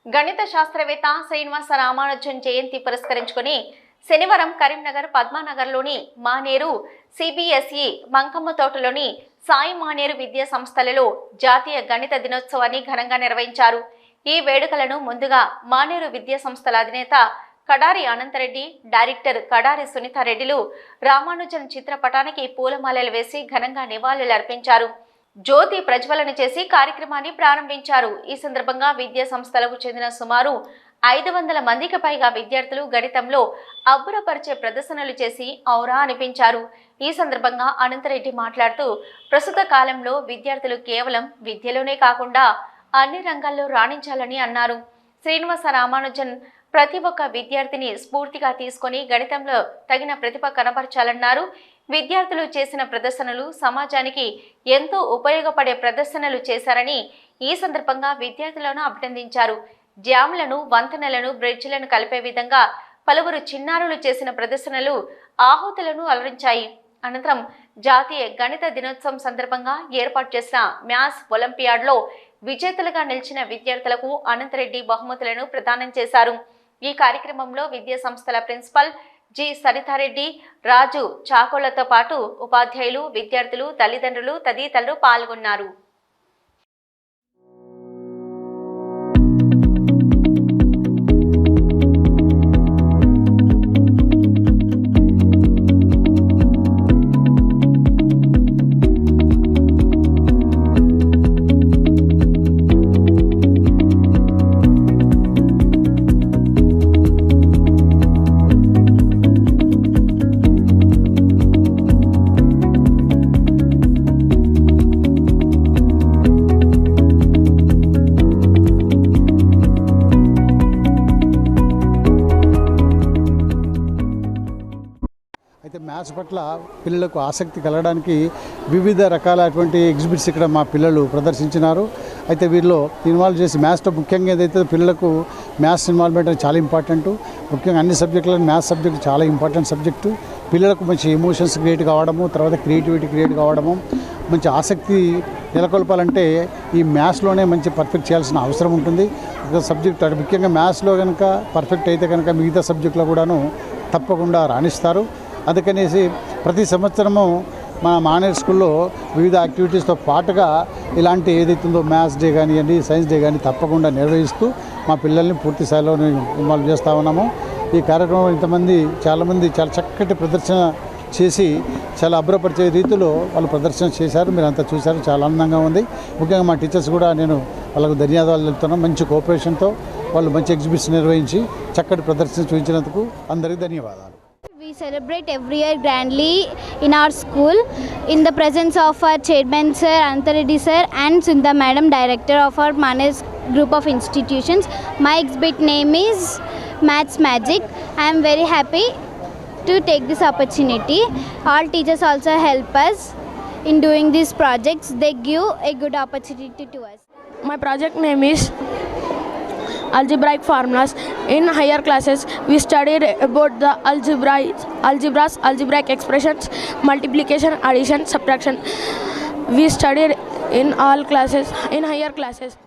గణిత శాస్త్రవేత్త శ్రీనివాస రామానుజన్ జయంతి పురస్కరించుకుని శనివారం కరీంనగర్ పద్మానగర్లోని మానేరు సిబిఎస్ఈ మంకమ్మ తోటలోని సాయి మానేరు విద్యా సంస్థలలో జాతీయ గణిత దినోత్సవాన్ని ఘనంగా నిర్వహించారు. ఈ వేడుకలను ముందుగా మానేరు విద్యా సంస్థల అధినేత కడారి అనంతరెడ్డి, డైరెక్టర్ కడారి సునీతారెడ్డిలు రామానుజన్ చిత్రపటానికి పూలమాలలు వేసి ఘనంగా నివాళులర్పించారు. జ్యోతి ప్రజ్వలన చేసి కార్యక్రమాన్ని ప్రారంభించారు. ఈ సందర్భంగా విద్యా సంస్థలకు చెందిన సుమారు 500 మందికి పైగా విద్యార్థులు గణితంలో అబ్బురపరిచే ప్రదర్శనలు చేసి ఔరా అనిపించారు. ఈ సందర్భంగా అనంతరెడ్డి మాట్లాడుతూ ప్రస్తుత కాలంలో విద్యార్థులు కేవలం విద్యలోనే కాకుండా అన్ని రంగాల్లో రాణించాలని అన్నారు. శ్రీనివాస రామానుజన్ ప్రతి ఒక్క విద్యార్థిని స్ఫూర్తిగా తీసుకొని గణితంలో తగిన ప్రతిభ కనబరచాలన్నారు. విద్యార్థులు చేసిన ప్రదర్శనలు సమాజానికి ఎంతో ఉపయోగపడే ప్రదర్శనలు చేశారని ఈ సందర్భంగా విద్యార్థులను అభినందించారు. డ్యామ్లను, వంతెనలను, బ్రిడ్జిలను కలిపే విధంగా పలువురు చిన్నారులు చేసిన ప్రదర్శనలు ఆహుతులను అలరించాయి. అనంతరం జాతీయ గణిత దినోత్సవం సందర్భంగా ఏర్పాటు చేసిన మ్యాథ్స్ ఒలింపియాడ్లో విజేతలుగా నిలిచిన విద్యార్థులకు అనంతరెడ్డి బహుమతులను ప్రదానం చేశారు. ఈ కార్యక్రమంలో విద్యా సంస్థల ప్రిన్సిపల్ జి సరితారెడ్డి, రాజు చాకోలతో పాటు ఉపాధ్యాయులు, విద్యార్థులు, తల్లిదండ్రులు తదితరులు పాల్గొన్నారు. అయితే మ్యాథ్స్ పట్ల పిల్లలకు ఆసక్తి కలగడానికి వివిధ రకాలైనటువంటి ఎగ్జిబిట్స్ ఇక్కడ మా పిల్లలు ప్రదర్శించినారు. అయితే వీరిలో ఇన్వాల్వ్ చేసి మ్యాథ్స్లో ముఖ్యంగా ఏదైతే పిల్లలకు మ్యాథ్స్ ఇన్వాల్వ్మెంట్ అనేది చాలా ఇంపార్టెంట్. ముఖ్యంగా అన్ని సబ్జెక్టులలో మ్యాథ్స్ సబ్జెక్ట్ చాలా ఇంపార్టెంట్ సబ్జెక్టు. పిల్లలకు మంచి ఎమోషన్స్ క్రియేట్ కావడము, తర్వాత క్రియేటివిటీ క్రియేట్ కావడము, మంచి ఆసక్తి నెలకొల్పాలంటే ఈ మ్యాథ్స్లోనే మంచి పర్ఫెక్ట్ చేయాల్సిన అవసరం ఉంటుంది. ఒక సబ్జెక్ట్ అంటే ముఖ్యంగా మ్యాథ్స్లో కనుక పర్ఫెక్ట్ అయితే కనుక మిగతా సబ్జెక్టులో కూడాను తప్పకుండా రాణిస్తారు. అందుకనేసి ప్రతి సంవత్సరము మా మానేర్ స్కూల్లో వివిధ యాక్టివిటీస్తో పాటుగా ఇలాంటి ఏదైతుందో మ్యాథ్స్ డే కానివ్వండి, సైన్స్ డే కానీ తప్పకుండా నిర్వహిస్తూ మా పిల్లల్ని పూర్తి స్థాయిలో ఇన్వాల్వ్ చేస్తూ ఉన్నాము. ఈ కార్యక్రమం చాలామంది చాలా చక్కటి ప్రదర్శన చేసి చాలా అబ్బురపరిచే రీతిలో వాళ్ళు ప్రదర్శన చేశారు. మీరు అంతా చూశారు, చాలా ఆనందంగా ఉంది. ముఖ్యంగా మా టీచర్స్ కూడా నేను వాళ్ళకు ధన్యవాదాలు తెలుపుతున్నాను. మంచి కోఆపరేషన్తో వాళ్ళు మంచి ఎగ్జిబిషన్ నిర్వహించి చక్కటి ప్రదర్శన చూపించినందుకు అందరికీ ధన్యవాదాలు. We celebrate every year grandly in our school in the presence of our chairman sir Antareddy sir and Sundha madam, director of our Manes group of institutions. My exhibit name is Maths Magic. I am very happy to take this opportunity. All teachers also help us in doing these projects. They give a good opportunity to us. My project name is algebraic formulas. In higher classes we studied about the algebras, algebraic expressions, multiplication, addition, subtraction. We studied in all classes, in higher classes.